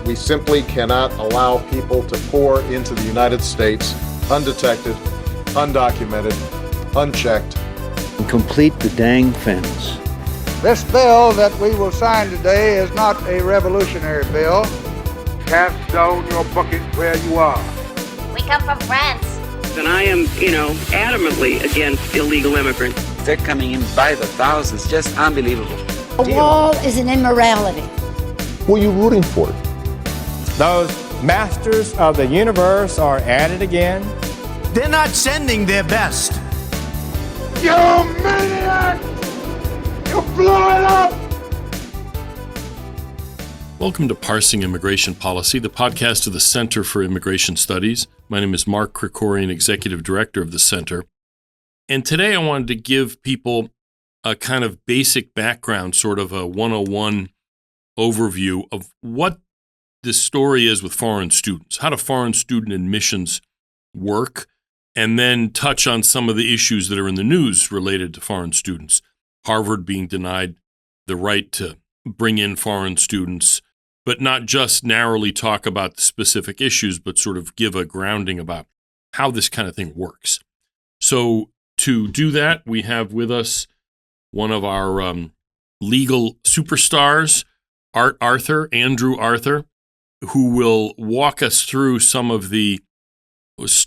We simply cannot allow people to pour into the United States undetected, undocumented, unchecked. And complete the dang fence. This bill that we will sign today is not a revolutionary bill. Cast down your bucket where you are. We come from France. And I am, adamantly against illegal immigrants. They're coming in by the thousands, just unbelievable. A wall is an immorality. Who are you rooting for? Those masters of the universe are at it again. They're not sending their best. You maniac! You blew it up! Welcome to Parsing Immigration Policy, the podcast of the Center for Immigration Studies. My name is Mark Krikorian, Executive Director of the Center. And today I wanted to give people a kind of basic background, sort of a 101 overview of what this story is with foreign students. How do foreign student admissions work? And then touch on some of the issues that are in the news related to foreign students. Harvard being denied the right to bring in foreign students, but not just narrowly talk about the specific issues, but sort of give a grounding about how this kind of thing works. So to do that, we have with us one of our legal superstars, Andrew Arthur, who will walk us through some of the,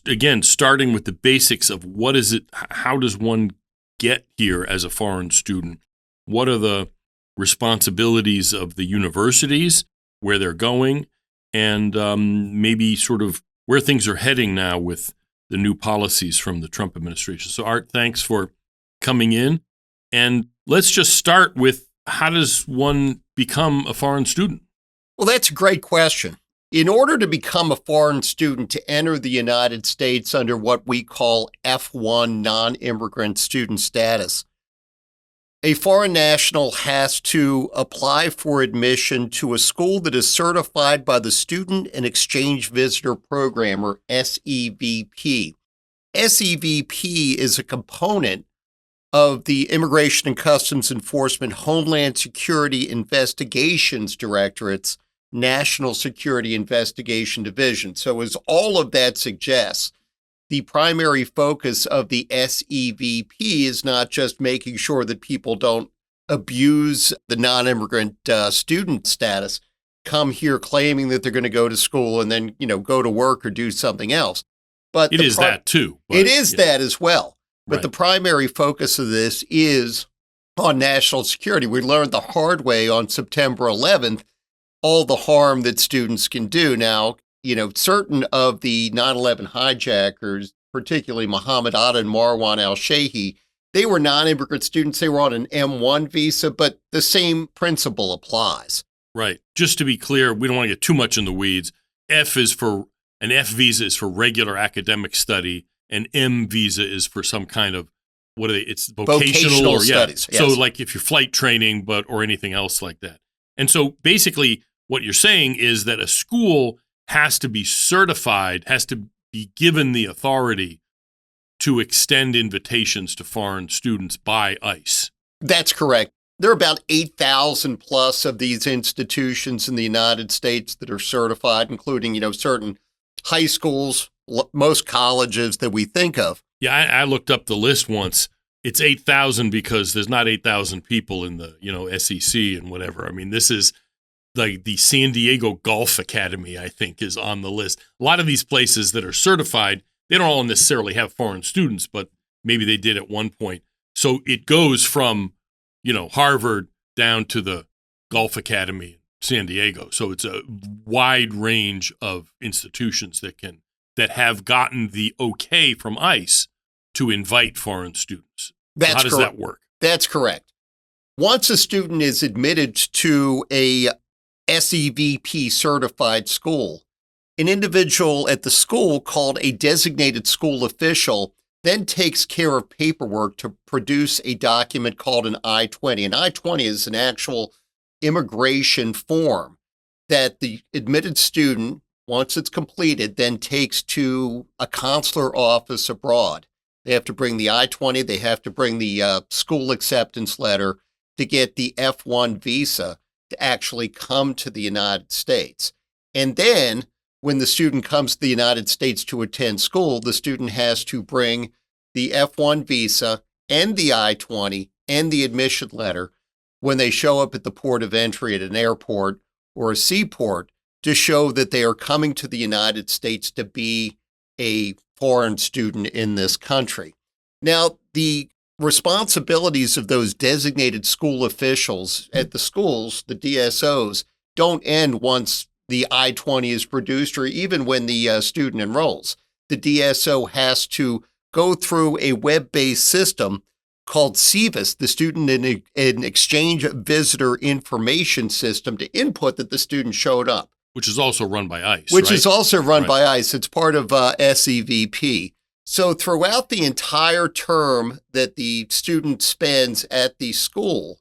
again, starting with the basics of what is it, how does one get here as a foreign student? What are the responsibilities of the universities, where they're going, and maybe sort of where things are heading now with the new policies from the Trump administration. So Art, thanks for coming in. And let's just start with, how does one become a foreign student? Well, that's a great question. In order to become a foreign student to enter the United States under what we call F1 non-immigrant student status, a foreign national has to apply for admission to a school that is certified by the Student and Exchange Visitor Program, or SEVP. SEVP is a component of the Immigration and Customs Enforcement Homeland Security Investigations Directorate's National Security Investigation Division. So as all of that suggests, the primary focus of the SEVP is not just making sure that people don't abuse the non-immigrant student status, come here claiming that they're going to go to school and then, go to work or do something else. But it is that too. It is that as well. But Right. The primary focus of this is on national security. We learned the hard way on September 11th, all the harm that students can do. Now, certain of the 9/11 hijackers, particularly Muhammad Atta and Marwan al-Shehhi, they were non-immigrant students. They were on an M1 visa, but the same principle applies. Right. Just to be clear, we don't want to get too much in the weeds. An F visa is for regular academic study. An M visa is for some kind of, it's vocational studies. Yes. So like if you're flight training, or anything else like that. And so basically what you're saying is that a school has to be certified, has to be given the authority to extend invitations to foreign students by ICE. That's correct. There are about 8,000 plus of these institutions in the United States that are certified, including, certain high schools, most colleges that we think of. Yeah, I looked up the list once. It's 8,000 because there's not 8,000 people in the, SEC and whatever. I mean, this is like the San Diego Golf Academy, I think, is on the list. A lot of these places that are certified, they don't all necessarily have foreign students, but maybe they did at one point. So it goes from, Harvard down to the Golf Academy in San Diego. So it's a wide range of institutions that have gotten the okay from ICE to invite foreign students. That's How does that work? That's correct. Once a student is admitted to a SEVP certified school, an individual at the school called a designated school official then takes care of paperwork to produce a document called an I-20. An I-20 is an actual immigration form that the admitted student, once it's completed, then takes to a consular office abroad. They have to bring the I-20, they have to bring the school acceptance letter to get the F1 visa to actually come to the United States. And then when the student comes to the United States to attend school, the student has to bring the F1 visa and the I-20 and the admission letter when they show up at the port of entry at an airport or a seaport to show that they are coming to the United States to be a foreign student in this country. Now, the responsibilities of those designated school officials at the schools, the DSOs, don't end once the I-20 is produced or even when the student enrolls. The DSO has to go through a web-based system called SEVIS, the Student and Exchange Visitor Information System, to input that the student showed up. Which is also run by ICE, Which right? is also run by ICE. It's part of SEVP. So throughout the entire term that the student spends at the school,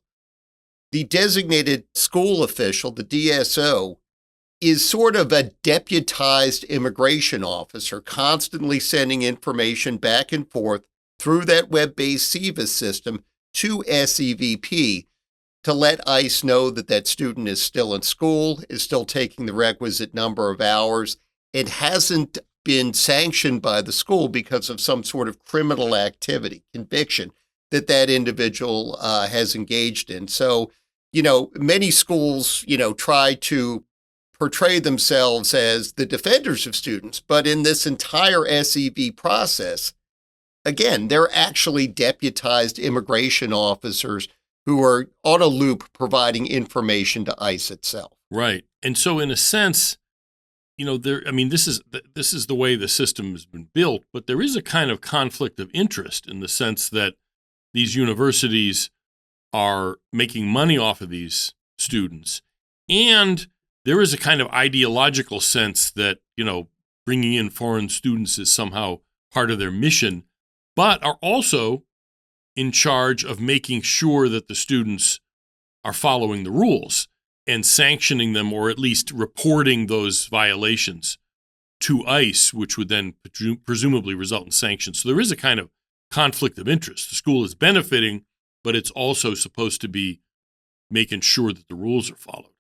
the designated school official, the DSO, is sort of a deputized immigration officer, constantly sending information back and forth through that web-based SEVIS system to SEVP to let ICE know that that student is still in school, is still taking the requisite number of hours. It hasn't been sanctioned by the school because of some sort of criminal activity, conviction that that individual has engaged in. So, many schools, try to portray themselves as the defenders of students, but in this entire SEV process, again, they're actually deputized immigration officers who are on a loop providing information to ICE itself. Right. And so in a sense, this is the way the system has been built, but there is a kind of conflict of interest in the sense that these universities are making money off of these students, and there is a kind of ideological sense that, bringing in foreign students is somehow part of their mission, but are also in charge of making sure that the students are following the rules and sanctioning them, or at least reporting those violations to ICE, which would then presumably result in sanctions. So there is a kind of conflict of interest. The school is benefiting, but it's also supposed to be making sure that the rules are followed.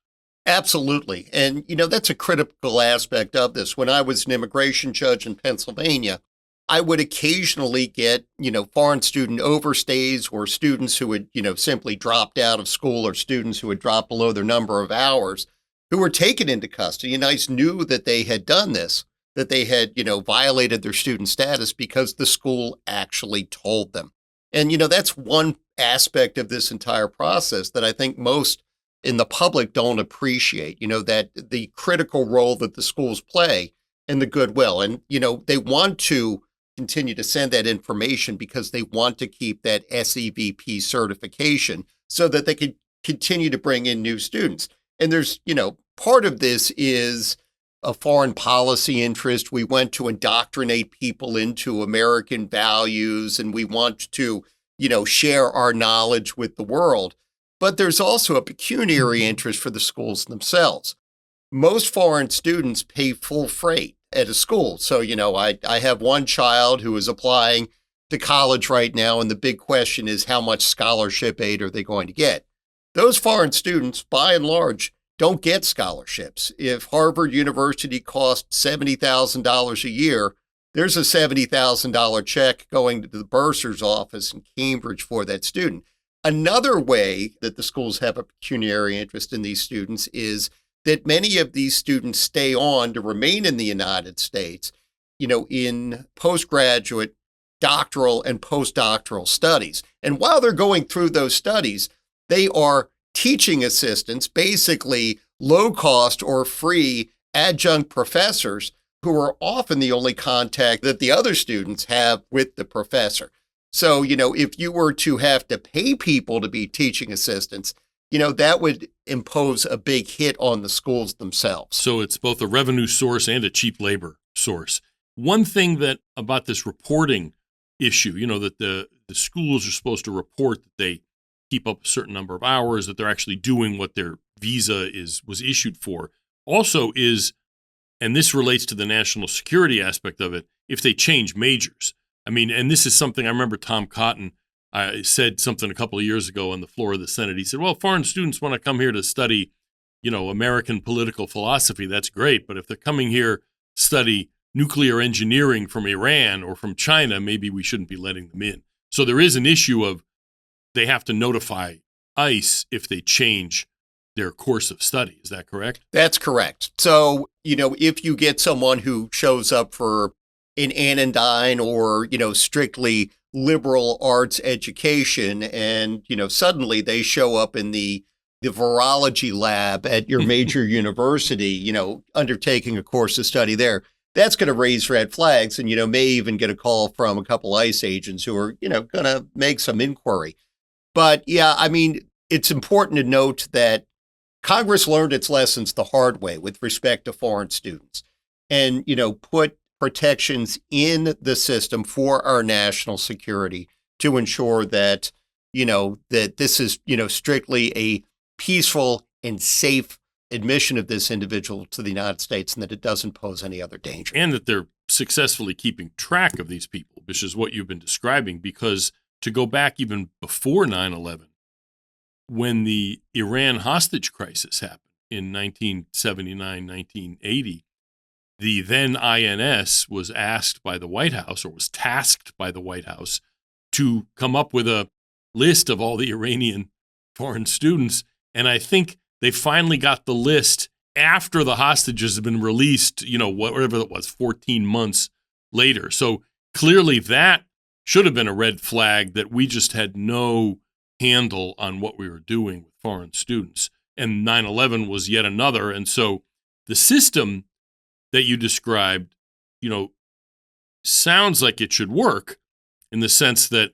Absolutely. And, that's a critical aspect of this. When I was an immigration judge in Pennsylvania, I would occasionally get, foreign student overstays or students who had, simply dropped out of school or students who had dropped below their number of hours who were taken into custody. And ICE knew that they had done this, that they had, violated their student status because the school actually told them. And, that's one aspect of this entire process that I think most in the public don't appreciate, that the critical role that the schools play and the goodwill. And, they want to continue to send that information because they want to keep that SEVP certification so that they can continue to bring in new students. And there's, part of this is a foreign policy interest. We want to indoctrinate people into American values, and we want to, share our knowledge with the world. But there's also a pecuniary interest for the schools themselves. Most foreign students pay full freight at a school. So, I have one child who is applying to college right now, and the big question is how much scholarship aid are they going to get? Those foreign students, by and large, don't get scholarships. If Harvard University costs $70,000 a year, there's a $70,000 check going to the bursar's office in Cambridge for that student. Another way that the schools have a pecuniary interest in these students is that many of these students stay on to remain in the United States, in postgraduate, doctoral, and postdoctoral studies. And while they're going through those studies, they are teaching assistants, basically low-cost or free adjunct professors who are often the only contact that the other students have with the professor. So, if you were to have to pay people to be teaching assistants, that would impose a big hit on the schools themselves. So it's both a revenue source and a cheap labor source. One thing that about this reporting issue, that the schools are supposed to report that they keep up a certain number of hours, that they're actually doing what their visa was issued for, also is, and this relates to the national security aspect of it, if they change majors. And this is something I remember Tom Cotton said something a couple of years ago on the floor of the Senate. He said, well, foreign students want to come here to study, American political philosophy, that's great. But if they're coming here to study nuclear engineering from Iran or from China, maybe we shouldn't be letting them in. So there is an issue of they have to notify ICE if they change their course of study. Is that correct? That's correct. So, if you get someone who shows up for an anodyne or, strictly liberal arts education and, suddenly they show up in the virology lab at your major university, undertaking a course of study there, that's going to raise red flags and, may even get a call from a couple ICE agents who are, going to make some inquiry. But yeah, it's important to note that Congress learned its lessons the hard way with respect to foreign students and, put protections in the system for our national security to ensure that, that this is, strictly a peaceful and safe admission of this individual to the United States and that it doesn't pose any other danger. And that they're successfully keeping track of these people, which is what you've been describing, because to go back even before 9/11, when the Iran hostage crisis happened in 1979, 1980, the then INS was asked by the White House, or was tasked by the White House, to come up with a list of all the Iranian foreign students. And I think they finally got the list after the hostages had been released, whatever it was, 14 months later. So clearly that should have been a red flag that we just had no handle on what we were doing with foreign students. And 9/11 was yet another. And so the system that you described, sounds like it should work in the sense that,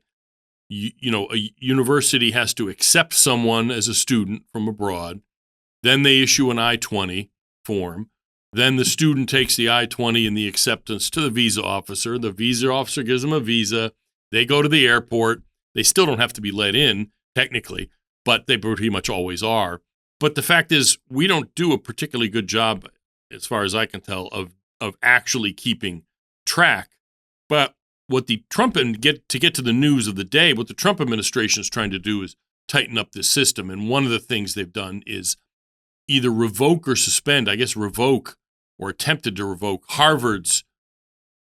a university has to accept someone as a student from abroad. Then they issue an I-20 form. Then the student takes the I-20 and the acceptance to the visa officer. The visa officer gives them a visa. They go to the airport. They still don't have to be let in, technically, but they pretty much always are. But the fact is, we don't do a particularly good job, as far as I can tell, of actually keeping track. But what the Trump to get to the news of the day, what the Trump administration is trying to do is tighten up this system. And one of the things they've done is either revoke or suspend, revoke or attempted to revoke Harvard's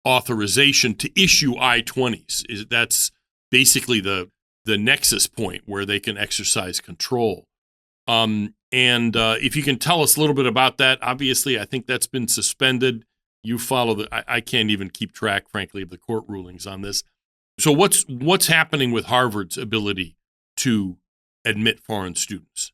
authorization to issue I-20s. That's basically the nexus point where they can exercise control. And if you can tell us a little bit about that, obviously, I think that's been suspended. You follow I can't even keep track, frankly, of the court rulings on this. So what's happening with Harvard's ability to admit foreign students?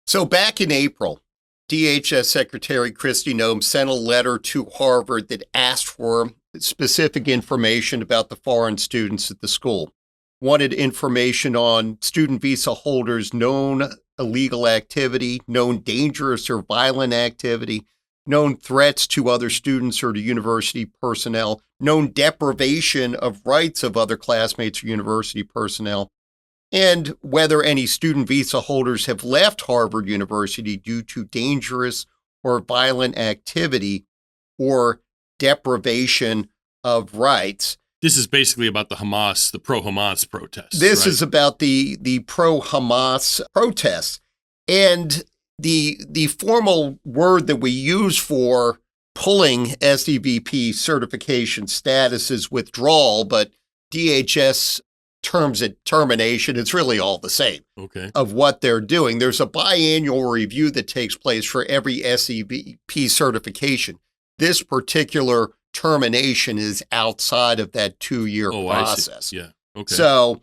So back in April, DHS Secretary Kristi Noem sent a letter to Harvard that asked for specific information about the foreign students at the school. Wanted information on student visa holders' known illegal activity, known dangerous or violent activity, known threats to other students or to university personnel, known deprivation of rights of other classmates or university personnel, and whether any student visa holders have left Harvard University due to dangerous or violent activity or deprivation of rights. This is basically about the pro-Hamas protests. This is about the pro-Hamas protests. And the formal word that we use for pulling SEVP certification status is withdrawal, but DHS terms it termination. It's really all the same of what they're doing. There's a biannual review that takes place for every SEVP certification. This particular termination is outside of that 2-year process. Yeah. Okay. So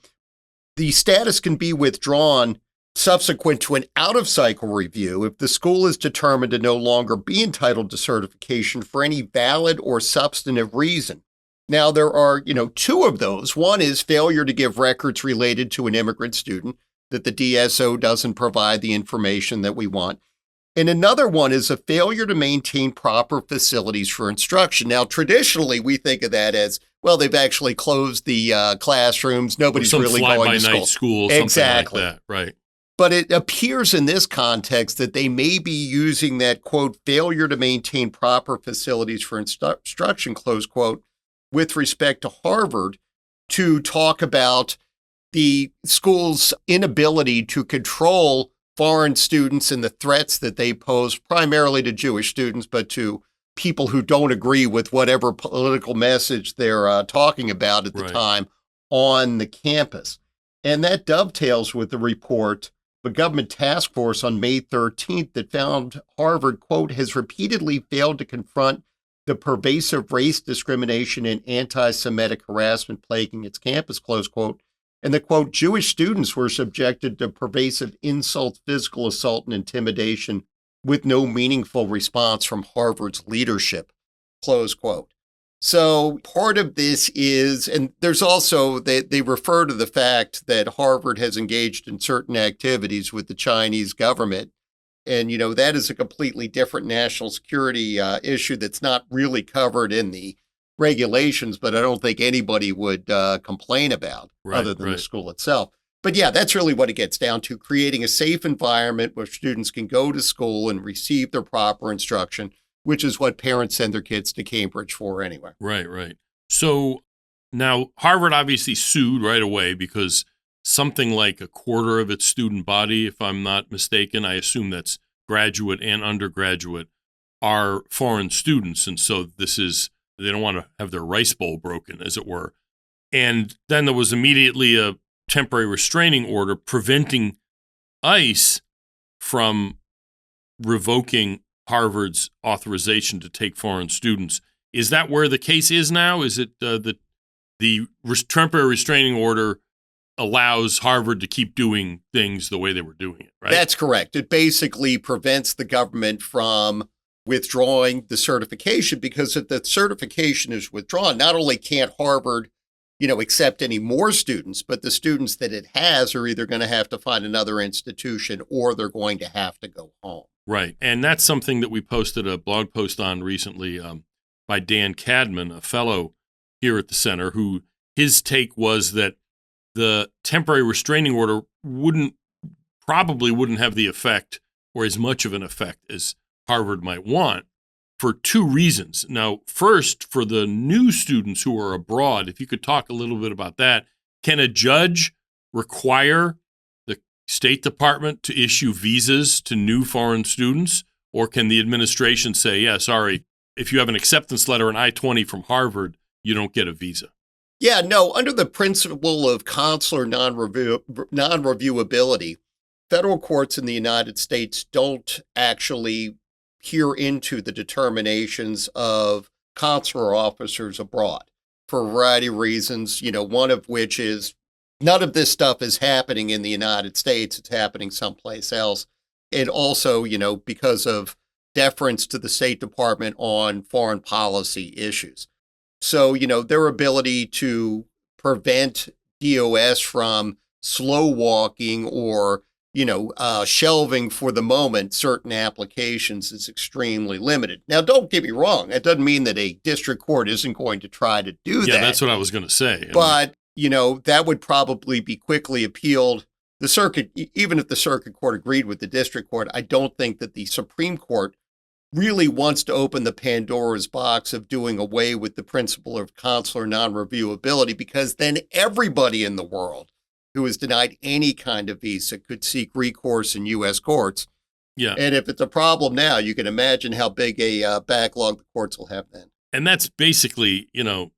the status can be withdrawn subsequent to an out-of-cycle review if the school is determined to no longer be entitled to certification for any valid or substantive reason. Now, there are, 2 of those. One is failure to give records related to an immigrant student, that the DSO doesn't provide the information that we want. And another one is a failure to maintain proper facilities for instruction. Now, traditionally, we think of that as, well, they've actually closed the classrooms. Nobody's really going to school. School, exactly. Something like that, right. But it appears in this context that they may be using that, quote, failure to maintain proper facilities for instruction, close quote, with respect to Harvard to talk about the school's inability to control foreign students and the threats that they pose primarily to Jewish students, but to people who don't agree with whatever political message they're talking about at the time on the campus. And that dovetails with the report, the government task force on May 13th that found Harvard, quote, has repeatedly failed to confront the pervasive race discrimination and anti-Semitic harassment plaguing its campus, close quote. And the quote, Jewish students were subjected to pervasive insults, physical assault, and intimidation with no meaningful response from Harvard's leadership, close quote. So part of this is, and there's also, they refer to the fact that Harvard has engaged in certain activities with the Chinese government. And, you know, that is a completely different national security issue that's not really covered in the regulations, but I don't think anybody would complain about other than the school itself. But yeah, that's really what it gets down to, creating a safe environment where students can go to school and receive their proper instruction, which is what parents send their kids to Cambridge for anyway. Right. So now Harvard obviously sued right away because something like a quarter of its student body, if I'm not mistaken, I assume that's graduate and undergraduate, are foreign students. And so they don't want to have their rice bowl broken, as it were. And then there was immediately a temporary restraining order preventing ICE from revoking Harvard's authorization to take foreign students. Is that where the case is now? Is it the temporary restraining order allows Harvard to keep doing things the way they were doing it, right? That's correct. It basically prevents the government from withdrawing the certification, because if the certification is withdrawn, not only can't Harvard, accept any more students, but the students that it has are either going to have to find another institution or they're going to have to go home. Right. And that's something that we posted a blog post on recently by Dan Cadman, a fellow here at the center, who his take was that the temporary restraining order probably wouldn't have the effect or as much of an effect as Harvard might want for two reasons. Now, first, for the new students who are abroad, if you could talk a little bit about that, can a judge require the State Department to issue visas to new foreign students? Or can the administration say, yeah, sorry, if you have an acceptance letter, an I-20 from Harvard, you don't get a visa? Yeah, no, under the principle of consular non-reviewability, federal courts in the United States don't actually peer into the determinations of consular officers abroad for a variety of reasons, one of which is none of this stuff is happening in the United States. It's happening someplace else. And also, because of deference to the State Department on foreign policy issues. So, their ability to prevent DOS from slow walking or, shelving for the moment certain applications is extremely limited. Now, don't get me wrong. It doesn't mean that a district court isn't going to try to do that. Yeah, that's what I was going to say. But, that would probably be quickly appealed. The circuit, even if the circuit court agreed with the district court, I don't think that the Supreme Court really wants to open the Pandora's box of doing away with the principle of consular non-reviewability, because then everybody in the world who is denied any kind of visa could seek recourse in U.S. courts. Yeah. And if it's a problem now, you can imagine how big a backlog the courts will have then. And that's basically,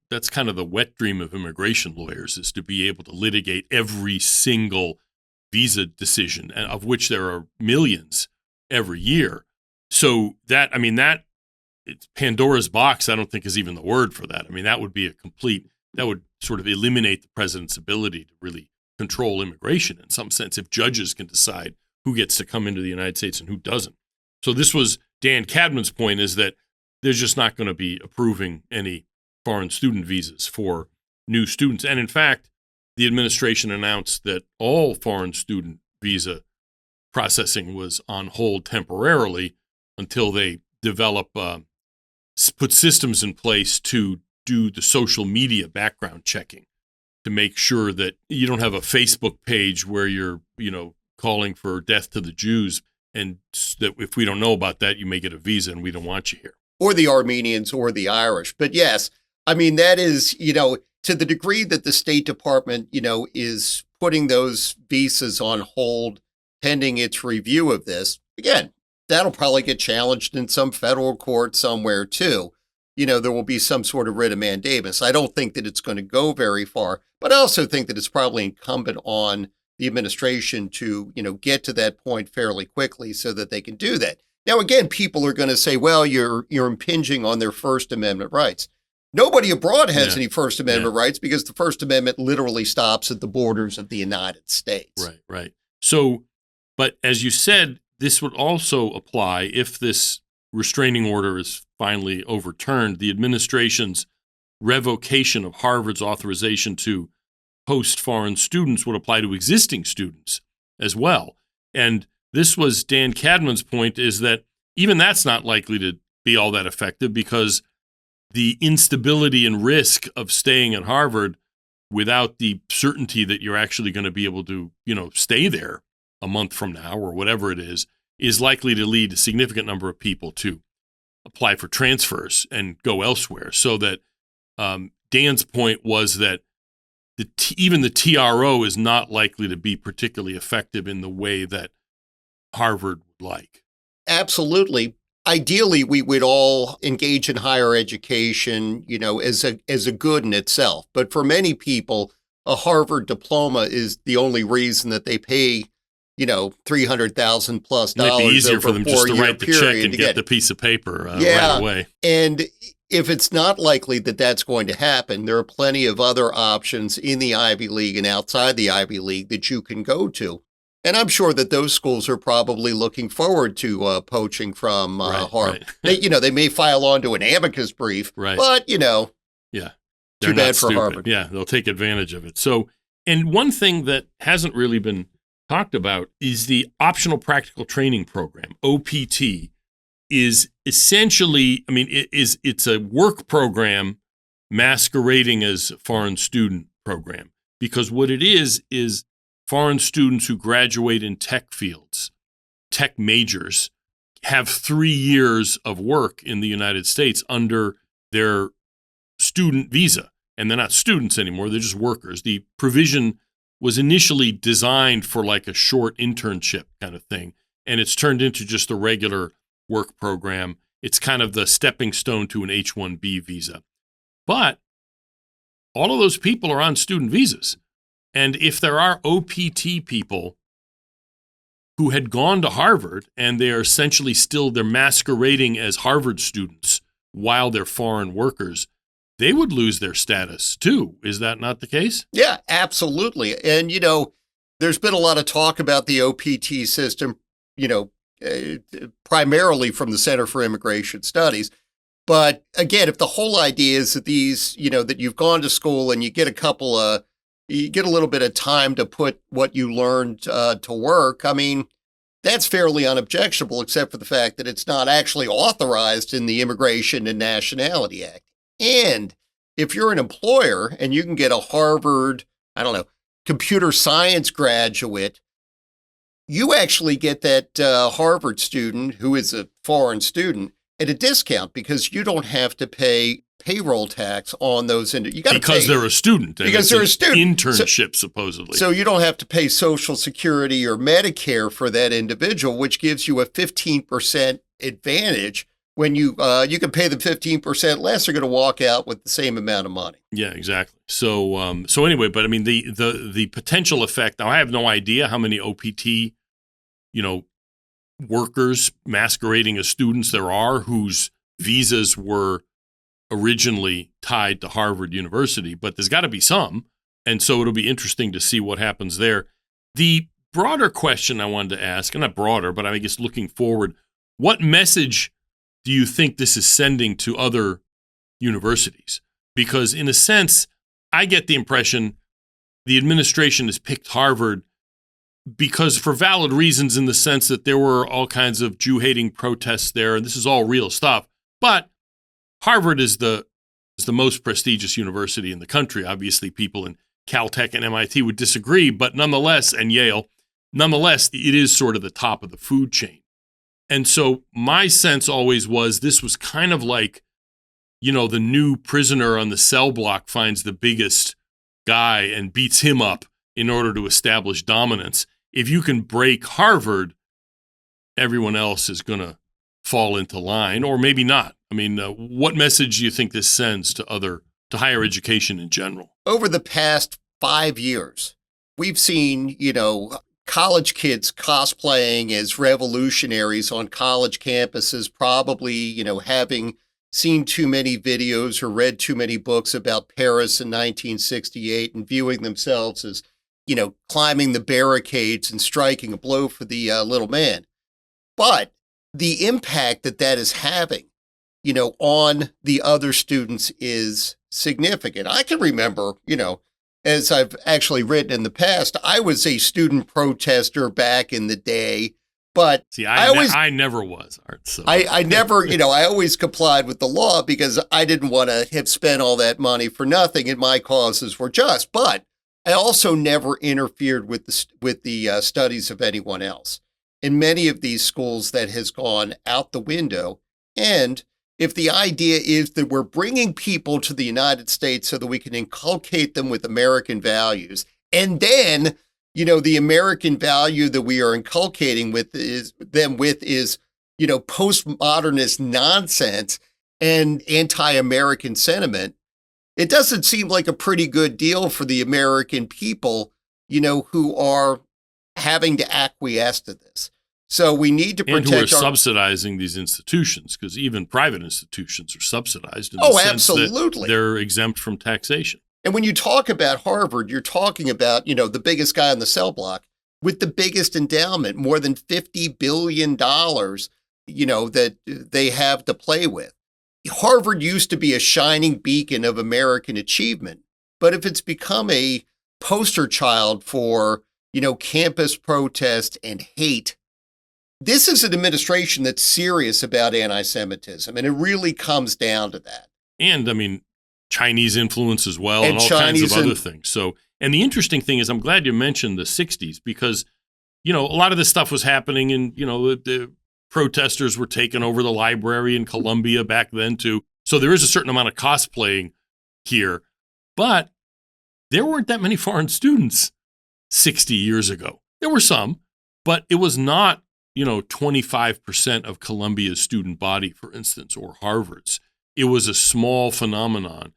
that's kind of the wet dream of immigration lawyers, is to be able to litigate every single visa decision, of which there are millions every year. So that it's Pandora's box, I don't think is even the word for that. That would be that would sort of eliminate the president's ability to really control immigration in some sense, if judges can decide who gets to come into the United States and who doesn't. So this was Dan Cadman's point, is that they're just not going to be approving any foreign student visas for new students. And in fact, the administration announced that all foreign student visa processing was on hold temporarily until they put systems in place to do the social media background checking, to make sure that you don't have a Facebook page where you're, calling for death to the Jews, and that if we don't know about that, you may get a visa and we don't want you here. Or the Armenians or the Irish. But yes, that is, to the degree that the State Department, is putting those visas on hold pending its review of this. Again, that'll probably get challenged in some federal court somewhere too. There will be some sort of writ of mandamus. I don't think that it's going to go very far, but I also think that it's probably incumbent on the administration to, get to that point fairly quickly so that they can do that. Now, again, people are going to say, well, you're impinging on their First Amendment rights. Nobody abroad has any First Amendment rights because the First Amendment literally stops at the borders of the United States. Right. So, but as you said, this would also apply if this restraining order is finally overturned. The administration's revocation of Harvard's authorization to host foreign students would apply to existing students as well. And this was Dan Cadman's point, is that even that's not likely to be all that effective because the instability and risk of staying at Harvard without the certainty that you're actually going to be able to, stay there a month from now or whatever it is likely to lead a significant number of people to apply for transfers and go elsewhere. So that Dan's point was that even the TRO is not likely to be particularly effective in the way that Harvard would like. Absolutely. Ideally, we would all engage in higher education, as a good in itself. But for many people, a Harvard diploma is the only reason that they pay, $300,000 plus. It might be easier for them just to write the check and get the piece of paper right away. And if it's not likely that that's going to happen, there are plenty of other options in the Ivy League and outside the Ivy League that you can go to. And I'm sure that those schools are probably looking forward to poaching from Harvard. Right. They may file onto an amicus brief, but, yeah, too bad for Harvard. Yeah, they'll take advantage of it. So, and one thing that hasn't really been talked about is the Optional Practical Training Program, OPT, is essentially, it's a work program masquerading as a foreign student program, because what it is foreign students who graduate in tech fields, tech majors, have 3 years of work in the United States under their student visa. And they're not students anymore, they're just workers. The provision was initially designed for like a short internship kind of thing, and it's turned into just a regular work program. It's kind of the stepping stone to an H-1B visa. But all of those people are on student visas. And if there are OPT people who had gone to Harvard and they are essentially they're masquerading as Harvard students while they're foreign workers, they would lose their status too. Is that not the case? Yeah, absolutely. And, there's been a lot of talk about the OPT system, primarily from the Center for Immigration Studies. But again, if the whole idea is that these, that you've gone to school and you get you get a little bit of time to put what you learned to work, that's fairly unobjectionable, except for the fact that it's not actually authorized in the Immigration and Nationality Act. And if you're an employer and you can get a Harvard, computer science graduate, you actually get that Harvard student who is a foreign student at a discount because you don't have to pay payroll tax on those. Because they're a student. Because they're a student. Internship, supposedly. So you don't have to pay Social Security or Medicare for that individual, which gives you a 15% advantage. When you can pay them 15% less, they're going to walk out with the same amount of money. Yeah, exactly. So anyway, but the potential effect. Now, I have no idea how many OPT, workers masquerading as students there are whose visas were originally tied to Harvard University, but there's got to be some, and so it'll be interesting to see what happens there. The broader question I wanted to ask, and not broader, but I guess looking forward, what message do you think this is sending to other universities? Because in a sense, I get the impression the administration has picked Harvard because for valid reasons, in the sense that there were all kinds of Jew-hating protests there, and this is all real stuff. But Harvard is the most prestigious university in the country. Obviously, people in Caltech and MIT would disagree, but nonetheless, and Yale, nonetheless, it is sort of the top of the food chain. And so my sense always was this was kind of like, the new prisoner on the cell block finds the biggest guy and beats him up in order to establish dominance. if you can break Harvard, everyone else is going to fall into line, or maybe not. I mean, what message do you think this sends to higher education in general? Over the past 5 years, we've seen, college kids cosplaying as revolutionaries on college campuses, probably, having seen too many videos or read too many books about Paris in 1968 and viewing themselves as, climbing the barricades and striking a blow for the little man. But the impact that is having, on the other students is significant. I can remember, as I've actually written in the past, I was a student protester back in the day, but see, I never was, Art. So. I never, I always complied with the law because I didn't want to have spent all that money for nothing, and my causes were just. But I also never interfered with the studies of anyone else. In many of these schools, that has gone out the window. And if the idea is that we're bringing people to the United States so that we can inculcate them with American values, and then, the American value that we are inculcating is postmodernist nonsense and anti-American sentiment, it doesn't seem like a pretty good deal for the American people, who are having to acquiesce to this. So we need to protect and who are subsidizing these institutions, because even private institutions are subsidized in the sense absolutely. That they're exempt from taxation. And when you talk about Harvard, you're talking about, the biggest guy on the cell block with the biggest endowment, more than $50 billion, that they have to play with. Harvard used to be a shining beacon of American achievement, but if it's become a poster child for, campus protest and hate, this is an administration that's serious about anti-Semitism, and it really comes down to that. And, I mean, Chinese influence as well, and all kinds of other things. So, and the interesting thing is, I'm glad you mentioned the 60s because, a lot of this stuff was happening and, the protesters were taking over the library in Columbia back then too. So there is a certain amount of cosplaying here, but there weren't that many foreign students 60 years ago. There were some, but it was not 25% of Columbia's student body, for instance, or Harvard's. It was a small phenomenon.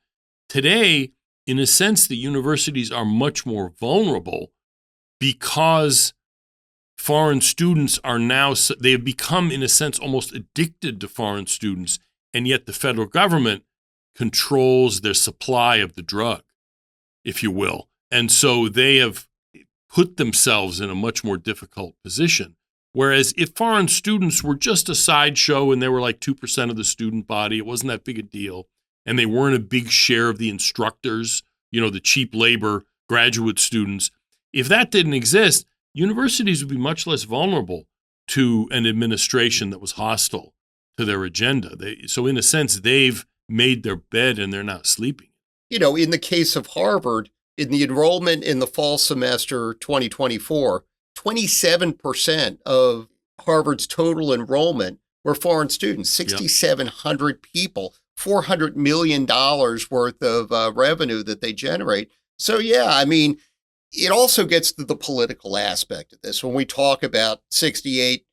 Today, in a sense, the universities are much more vulnerable because foreign students are now, they have become, in a sense, almost addicted to foreign students, and yet the federal government controls their supply of the drug, if you will. And so they have put themselves in a much more difficult position. Whereas if foreign students were just a sideshow and they were like 2% of the student body, it wasn't that big a deal, and they weren't a big share of the instructors, the cheap labor graduate students, if that didn't exist, universities would be much less vulnerable to an administration that was hostile to their agenda. So in a sense, they've made their bed and they're not sleeping. In the case of Harvard, in the enrollment in the fall semester 2024, 27% of Harvard's total enrollment were foreign students, 6,700 people, $400 million worth of revenue that they generate. So, it also gets to the political aspect of this. When we talk about 68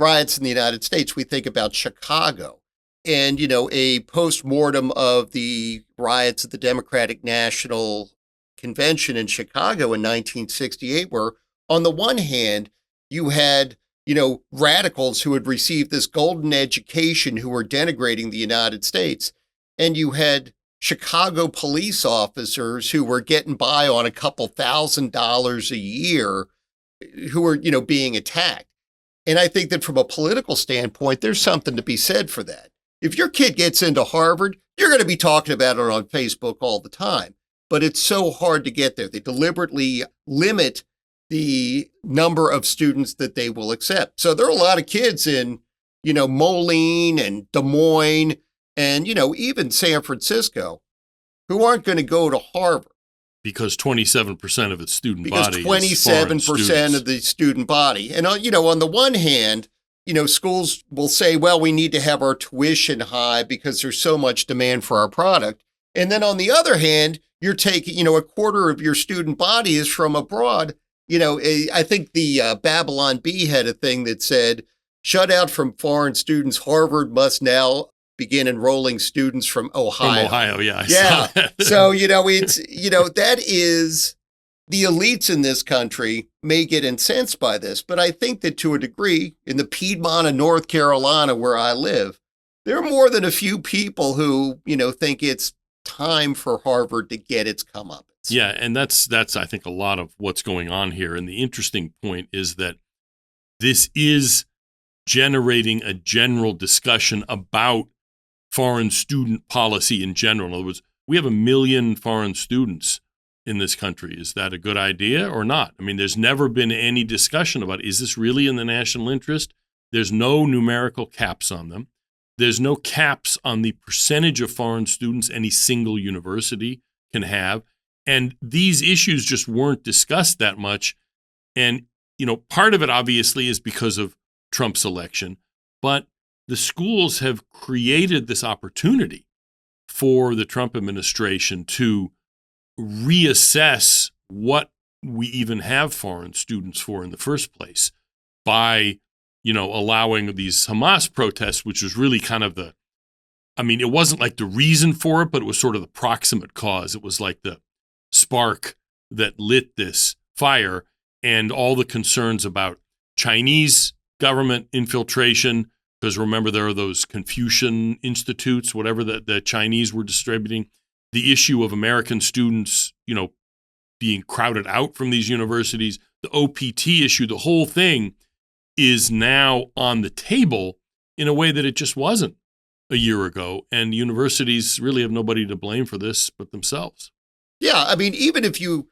riots in the United States, we think about Chicago and, a postmortem of the riots at the Democratic National Convention in Chicago in 1968, where on the one hand, you had, radicals who had received this golden education who were denigrating the United States. And you had Chicago police officers who were getting by on a couple $1,000s a year who were, being attacked. And I think that from a political standpoint, there's something to be said for that. If your kid gets into Harvard, you're going to be talking about it on Facebook all the time. But it's so hard to get there. They deliberately limit the number of students that they will accept. So there are a lot of kids in, Moline and Des Moines and, even San Francisco who aren't going to go to Harvard. Because 27% of its student body is foreign students. Because 27% of the student body. And, on the one hand, schools will say, well, we need to have our tuition high because there's so much demand for our product. And then on the other hand, you're taking, a quarter of your student body is from abroad. I think the Babylon Bee had a thing that said, shut out from foreign students, Harvard must now begin enrolling students from Ohio. From Ohio, yeah. Yeah. So, it's, that is, the elites in this country may get incensed by this, but I think that to a degree, in the Piedmont of North Carolina, where I live, there are more than a few people who, think it's time for Harvard to get its comeuppance. Yeah, and that's I think a lot of what's going on here. And the interesting point is that this is generating a general discussion about foreign student policy in general. In other words, we have 1 million foreign students in this country. Is that a good idea or not? I mean, there's never been any discussion about, is this really in the national interest? There's no numerical caps on them. There's no caps on the percentage of foreign students any single university can have. And these issues just weren't discussed that much. And, part of it obviously is because of Trump's election, but the schools have created this opportunity for the Trump administration to reassess what we even have foreign students for in the first place by, allowing these Hamas protests, which was really kind of it wasn't like the reason for it, but it was sort of the proximate cause. It was like the spark that lit this fire, and all the concerns about Chinese government infiltration, because remember, there are those Confucian institutes, whatever the Chinese were distributing, the issue of American students, being crowded out from these universities, the OPT issue, the whole thing is now on the table in a way that it just wasn't a year ago. And universities really have nobody to blame for this but themselves. Yeah, I mean, even if you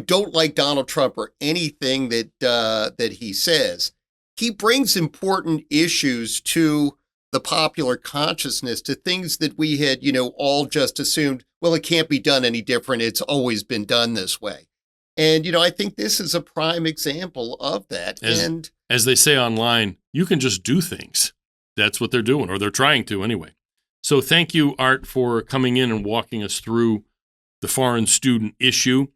don't like Donald Trump or anything that he says, he brings important issues to the popular consciousness, to things that we had, all just assumed, well, it can't be done any different. It's always been done this way. And, I think this is a prime example of that. As they say online, you can just do things. That's what they're doing, or they're trying to anyway. So thank you, Art, for coming in and walking us through the foreign student issue.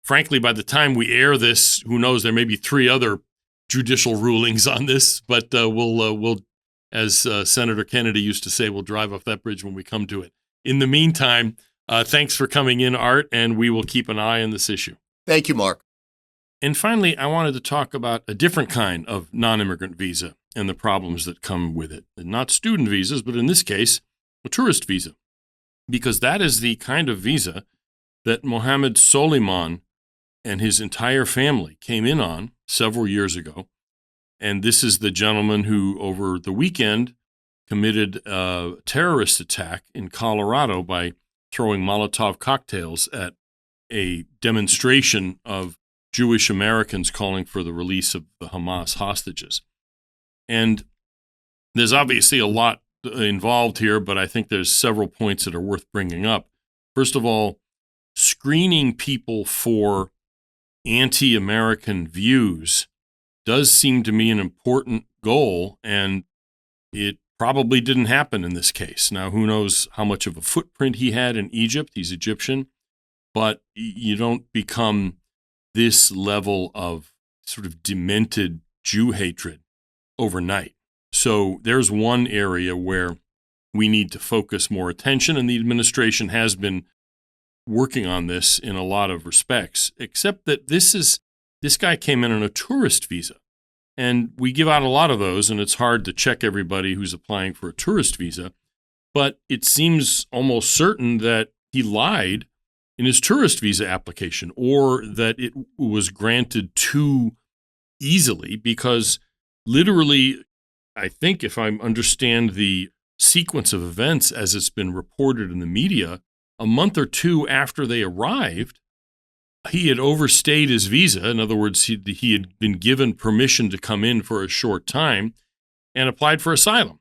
Frankly, by the time we air this, who knows, there may be 3 other judicial rulings on this, but we'll, as Senator Kennedy used to say, we'll drive off that bridge when we come to it. In the meantime, thanks for coming in, Art, and we will keep an eye on this issue. Thank you, Mark. And finally, I wanted to talk about a different kind of non-immigrant visa and the problems that come with it. Not student visas, but in this case, a tourist visa, because that is the kind of visa that Mohammed Soleiman and his entire family came in on several years ago. And this is the gentleman who, over the weekend, committed a terrorist attack in Colorado by throwing Molotov cocktails at a demonstration of Jewish Americans calling for the release of the Hamas hostages. And there's obviously a lot involved here, but I think there's several points that are worth bringing up. First of all, screening people for anti-American views does seem to me an important goal, and it probably didn't happen in this case. Now, who knows how much of a footprint he had in Egypt? He's Egyptian, but you don't become this level of sort of demented Jew hatred overnight. So there's one area where we need to focus more attention, and the administration has been working on this in a lot of respects, except that this guy came in on a tourist visa. And we give out a lot of those, and it's hard to check everybody who's applying for a tourist visa. But it seems almost certain that he lied in his tourist visa application, or that it was granted too easily, because literally, I think if I understand the sequence of events as it's been reported in the media, a month or 2 after they arrived, he had overstayed his visa. In other words, he had been given permission to come in for a short time and applied for asylum.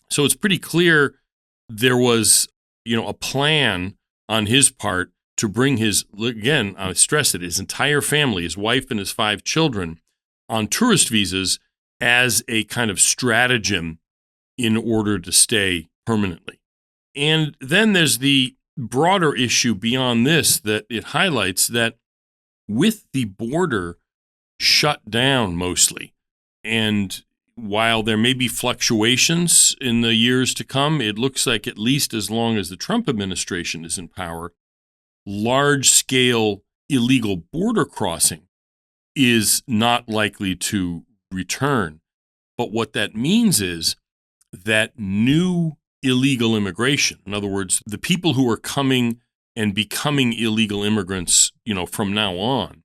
So it's pretty clear there was, a plan on his part to bring again, I stress it, his entire family, his wife and his 5 children, on tourist visas as a kind of stratagem in order to stay permanently. And then there's the broader issue beyond this that it highlights, that with the border shut down mostly, and while there may be fluctuations in the years to come, it looks like at least as long as the Trump administration is in power, large-scale illegal border crossing is not likely to return. But what that means is that new illegal immigration, in other words, the people who are coming and becoming illegal immigrants, from now on,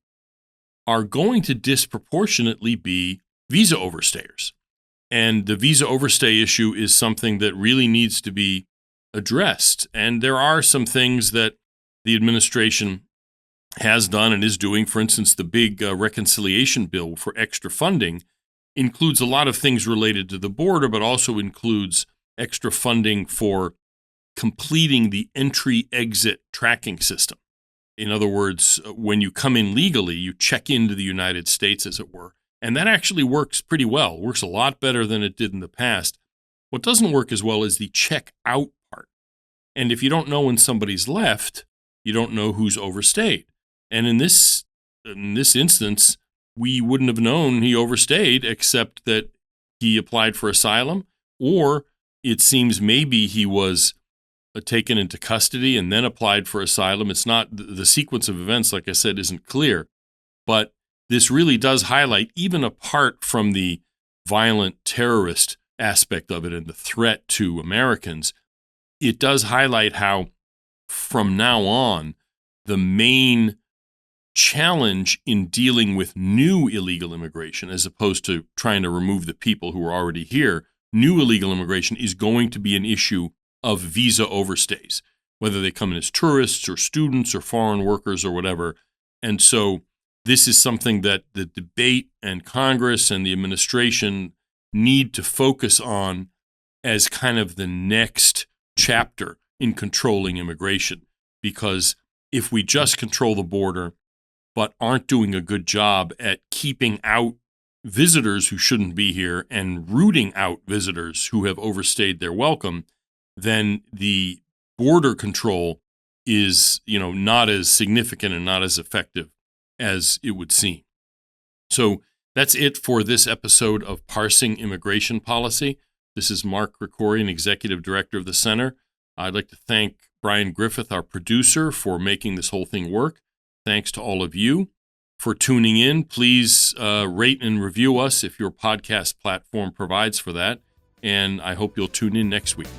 are going to disproportionately be visa overstayers. And the visa overstay issue is something that really needs to be addressed. And there are some things that the administration has done and is doing. For instance, the big reconciliation bill for extra funding includes a lot of things related to the border, but also includes extra funding for completing the entry-exit tracking system. In other words, when you come in legally, you check into the United States, as it were. And that actually works pretty well. It works a lot better than it did in the past. What doesn't work as well is the check out part. And if you don't know when somebody's left, you don't know who's overstayed. And in this instance, we wouldn't have known he overstayed except that he applied for asylum, or it seems maybe he was taken into custody and then applied for asylum. It's not, the sequence of events, like I said, isn't clear. But this really does highlight, even apart from the violent terrorist aspect of it and the threat to Americans, it does highlight how from now on, the main challenge in dealing with new illegal immigration, as opposed to trying to remove the people who are already here, new illegal immigration is going to be an issue of visa overstays, whether they come in as tourists or students or foreign workers or whatever. And so this is something that the debate and Congress and the administration need to focus on as kind of the next chapter in controlling immigration. Because if we just control the border, but aren't doing a good job at keeping out visitors who shouldn't be here and rooting out visitors who have overstayed their welcome, then the border control is, not as significant and not as effective as it would seem. So that's it for this episode of Parsing Immigration Policy. This is Mark Krikorian, Executive Director of the Center. I'd like to thank Brian Griffith, our producer, for making this whole thing work. Thanks to all of you for tuning in. Please rate and review us if your podcast platform provides for that. And I hope you'll tune in next week.